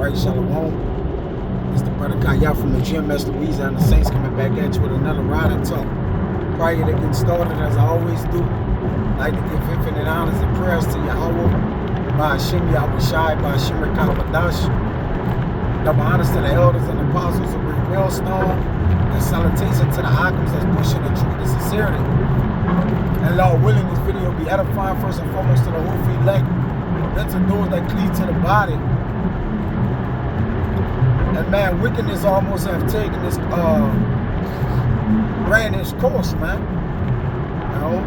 Right, Shalom. It's the brother Kaya from the GMS Louisiana Saints coming back at you with another Ride and Talk. Prior to getting started, as I always do, I'd like to give infinite honors and prayers to Yahweh, by Hashem Yahushai, by Hashem Rekapadash. Double honors to the elders and apostles of Great Millstone, and salutation to the Akims that's pushing the truth and sincerity. And Lord willing, this video will be edifying first and foremost to the whole elect, then to those that cleave to the body. And man, wickedness almost have taken this ran its course, man. You know?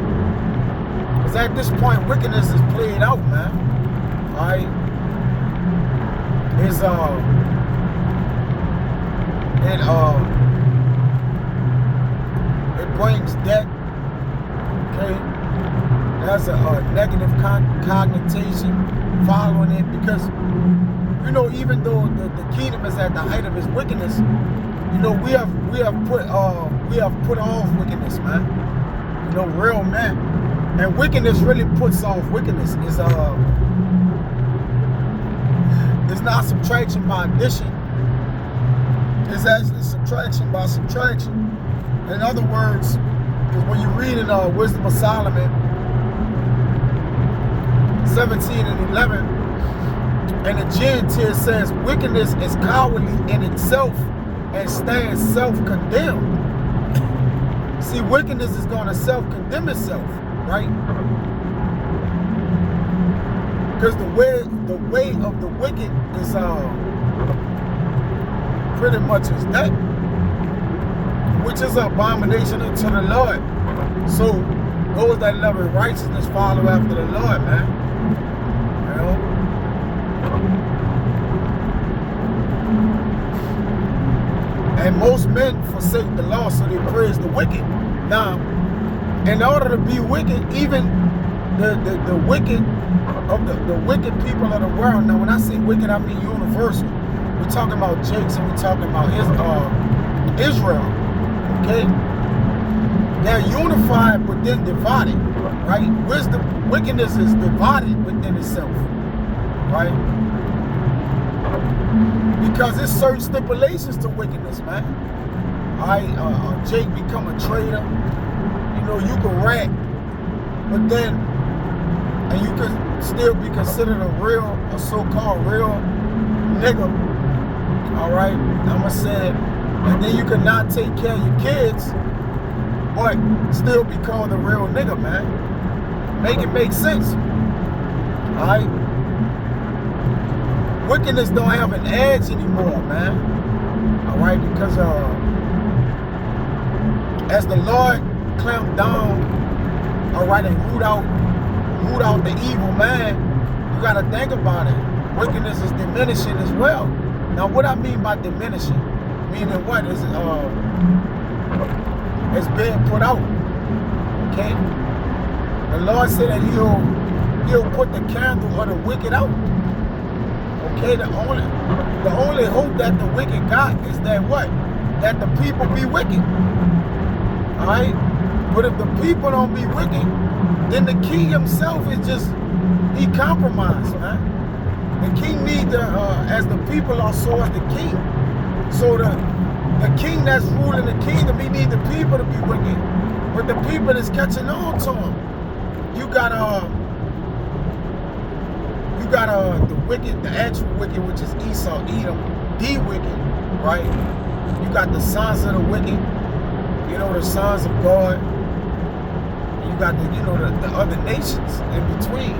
Because at this point, wickedness is played out, man. Alright? It's it brings death. Okay? That's a negative connotation following it, because you know, even though the kingdom is at the height of its wickedness, you know, we have put off wickedness, man. You know, real man. And wickedness really puts off wickedness. It's not subtraction by addition. It's actually subtraction by subtraction. In other words, because when you read in Wisdom of Solomon 17 and 11, and the Gentile says, wickedness is cowardly in itself and stands self-condemned. See, wickedness is going to self-condemn itself, right? Because the way of the wicked is pretty much is that, which is an abomination unto the Lord. So those that love righteousness follow after the Lord, man. You know? And most men forsake the law, so they praise the wicked. Now, in order to be wicked, even the wicked of the wicked people of the world. Now, when I say wicked, I mean universal. We're talking about Jakes and we're talking about Israel. Okay, they're unified but then divided, right? Wickedness is divided within itself, right? Because there's certain stipulations to wickedness, man. Alright, Jake become a traitor. You know, you can rat, but then, and you can still be considered a so-called real nigga. Alright, I'ma say it. And then you can not take care of your kids, but still be called a real nigga, man. Make it make sense. Alright? Wickedness don't have an edge anymore, man. Alright, because as the Lord clamped down, alright, and root out the evil man, you gotta think about it. Wickedness is diminishing as well. Now, what I mean by diminishing, meaning what is it's being put out. Okay? The Lord said that He'll put the candle of the wicked out. Okay, the only hope that the wicked got is that what? That the people be wicked. Alright? But if the people don't be wicked, then the king himself is just, he compromised, man. The king needs as the people are, so as the king. So the king that's ruling the kingdom, he needs the people to be wicked. But the people is catching on to him. You got the wicked, the actual wicked, which is Esau, Edom, the wicked, right? You got the sons of the wicked, you know, the sons of God. You got the other nations in between.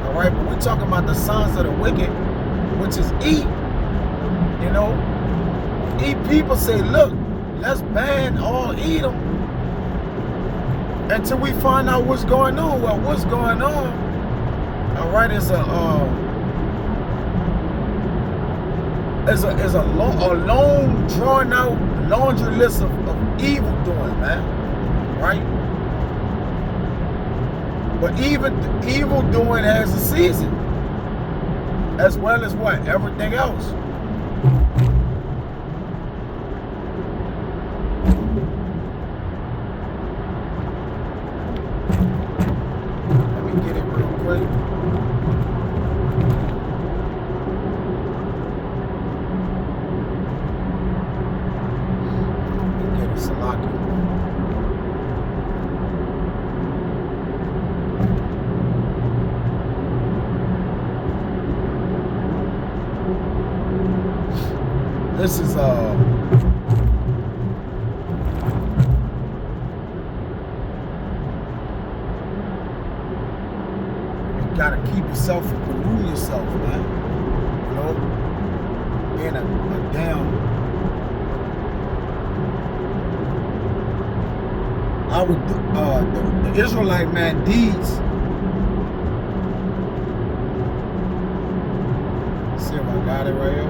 All right, but we're talking about the sons of the wicked, which is E. You know, E people say, look, let's ban all Edom until we find out what's going on. Well, what's going on? All right, is a long drawn out laundry list of evil doing, man. Right? But even evil doing has a season, as well as what? Everything else. Let me get it real quick. This is you gotta keep yourself from polluting yourself, man. You know, being a damn. I would the Israelite man deeds. Let's see if I got it right here.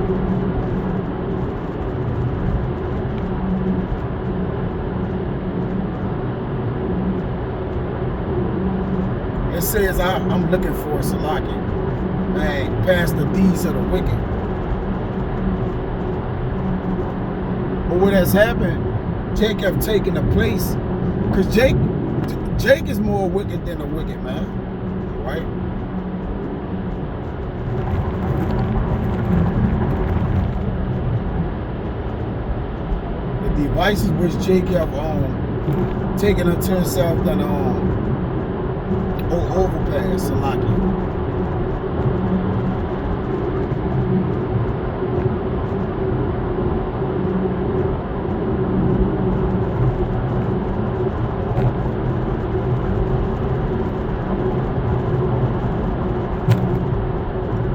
It says I'm looking for Salaki, man, past the deeds of the wicked. But what has happened, Jake have taken the place, because Jake is more wicked than the wicked, man, right? The devices which Jake have taken unto himself than overpass, Salaki.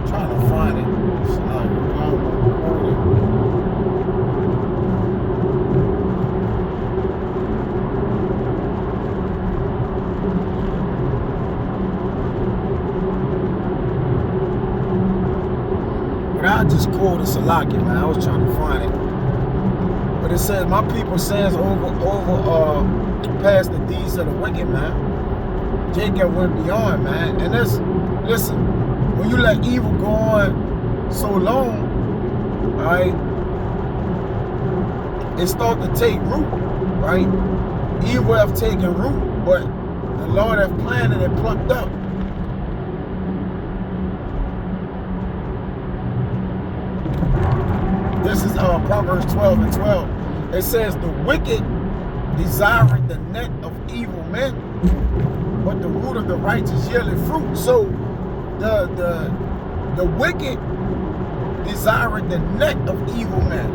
Trying to find it. Salaki. I just quoted Salaki, man. I was trying to find it. But it says, my people sins over past the deeds of the wicked, man. Jacob went beyond, man. And that's, listen, when you let evil go on so long, right, it start to take root, right? Evil have taken root, but the Lord have planted and plucked up. This is Proverbs 12:12. It says, the wicked desireth the net of evil men, but the root of the righteous yieldeth fruit. So the wicked desireth the net of evil men.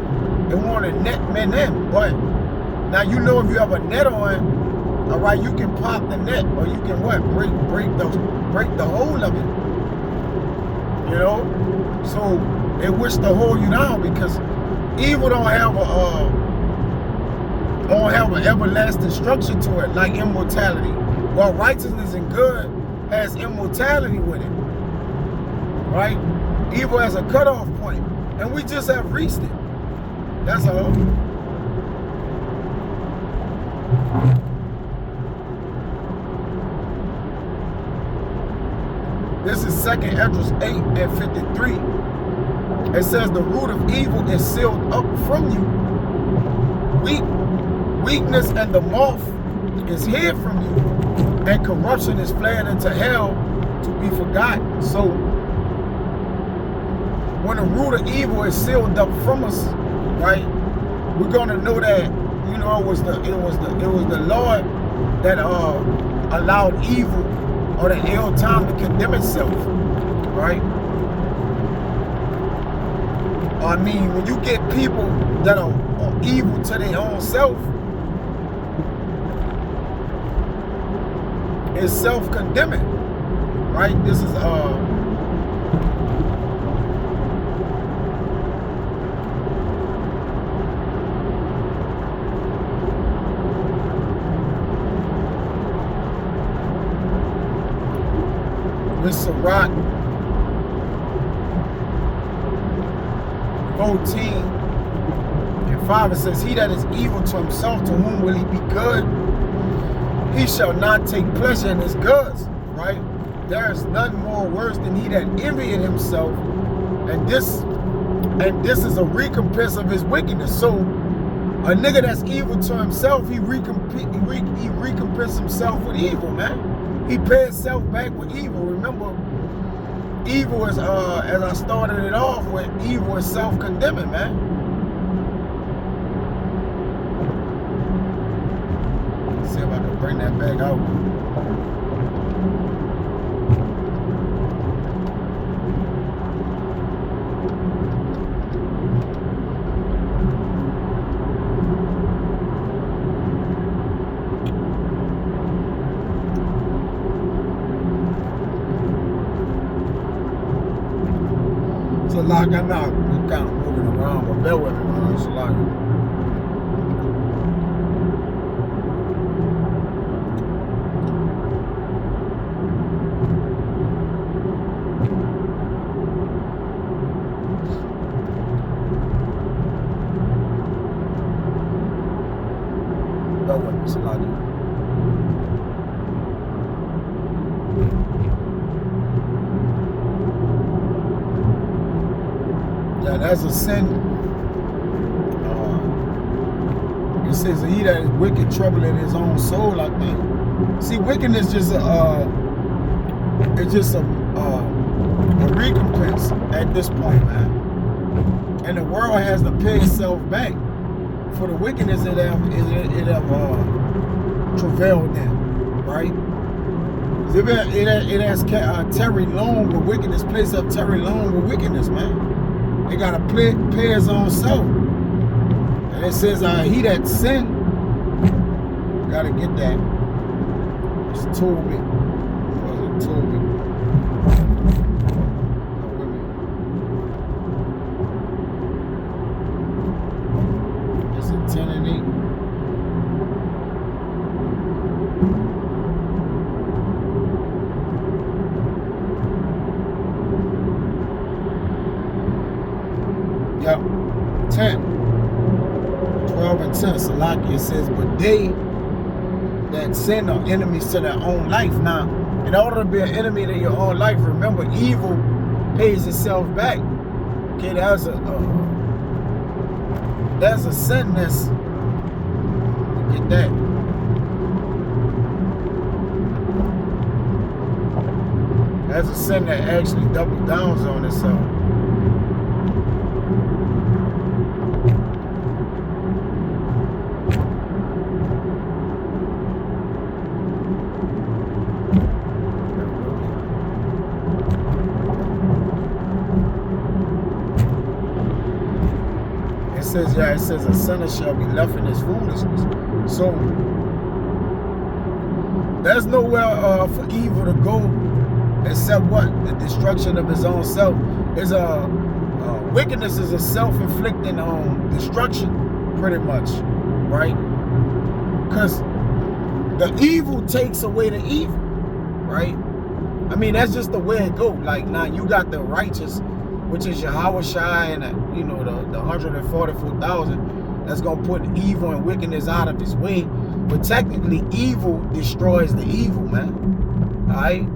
They want to net men in. But now you know if you have a net on, all right, you can pop the net, or you can what? Break the hole of it. You know? So they wish to hold you down, because evil don't have an everlasting structure to it, like immortality. While righteousness and good has immortality with it, right? Evil has a cutoff point, and we just have reached it. That's all. This is 2nd Esdras 8:53. It says, the root of evil is sealed up from you. Weakness and the moth is hid from you, and corruption is fled into hell to be forgotten. So when the root of evil is sealed up from us, right, we're gonna know that, you know, it was the Lord that allowed evil, or the ill time, to condemn itself, right? I mean, when you get people that are evil to their own self, it's self-condemning, right? This is with Sirach 14:5, it says, he that is evil to himself, to whom will he be good? He shall not take pleasure in his goods, right? There is none more worse than he that envieth himself, and this is a recompense of his wickedness. So a nigga that's evil to himself, he recompense himself with evil, man. He pays himself back with evil. Remember, evil is, as I started it off with, evil is self-condemning, man. Let's see if I can bring that back out. So like I'm not kind of moving around, but bear with me, man. So like. Bear with me, so like. Yeah, that's a sin. It says he that is wicked, trouble in his own soul, I think. See, wickedness just it's just a recompense at this point, man. And the world has to pay itself back for the wickedness it have travailed in, right? It has tarried long with wickedness, place up tarried long with wickedness, man. They gotta pay his own self. And it says, he that sinned, gotta get that. It's Toby. Was it Toby? Is it 10 and 8? Yep. 10. 12 and 10, Salaki, it says, but they that sin are enemies to their own life. Now, in order to be an enemy to your own life, remember, evil pays itself back. Okay, there's a sin that's, get that. There's a sin that actually double downs on itself. It says a sinner shall be left in his foolishness. So there's nowhere for evil to go except what? The destruction of his own self. Wickedness is a self-inflicting destruction, pretty much, right? Because the evil takes away the evil, right? I mean, that's just the way it goes. Like, now you got the righteous, which is Yahweh Shai, and the 144,000 that's gonna put evil and wickedness out of his way. But technically, evil destroys the evil, man. All right?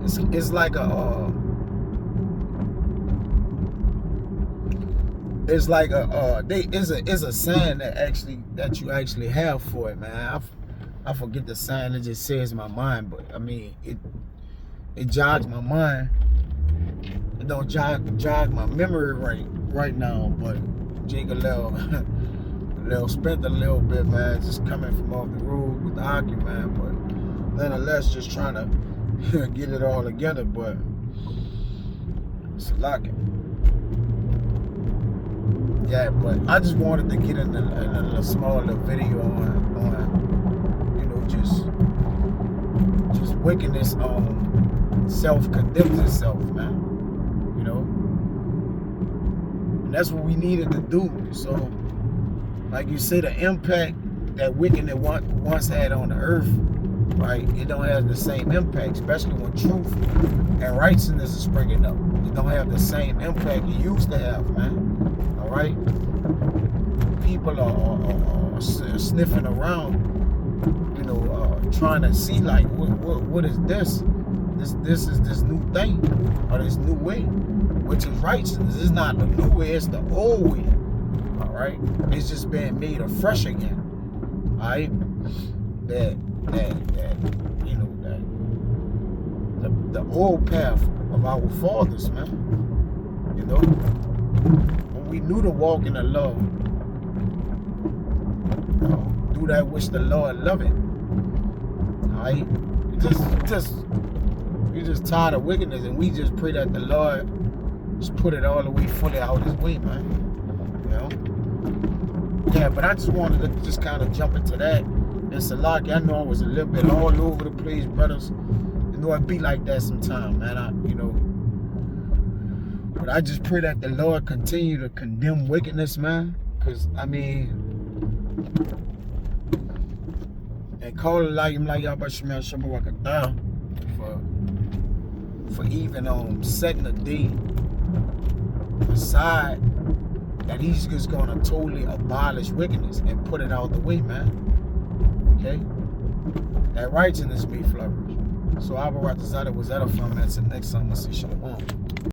It's like it's a sign that you actually have for it, man. I forget the sign. It just says my mind, but I mean it jogs my mind. It don't jog my memory right now, but Jake a little spent a little bit, man, just coming from off the road with the hockey, man. But nonetheless, just trying to get it all together. But it's a lot. Yeah, but I just wanted to get in a small little video on just wickedness self-condemns itself, man. And that's what we needed to do. So, like you say, the impact that wickedness once had on the earth, right? It don't have the same impact, especially when truth and righteousness is springing up. It don't have the same impact it used to have, man. All right? People are sniffing around, trying to see like what is this? This is this new thing or this new way, which is righteousness. It's not the new way, it's the old way. All right, it's just being made afresh again. All right, that the old path of our fathers, man. When we knew to walk in the law, do that which the Lord loveth. All right, we just tired of wickedness, and we just pray that the Lord just put it all the way fully out his way, man. Yeah, but I just wanted to just kind of jump into that. And Salaki, I know I was a little bit all over the place, brothers. It be like that sometimes, man. But I just pray that the Lord continue to condemn wickedness, man. Because, I mean, and call it like him like y'all but Shemel Shabawakatah for even setting a day aside that he's just gonna totally abolish wickedness and put it out the way, man. Okay? That righteousness may flourish. So Abba Ratazada was edifying, man. Till next time, I say shalom.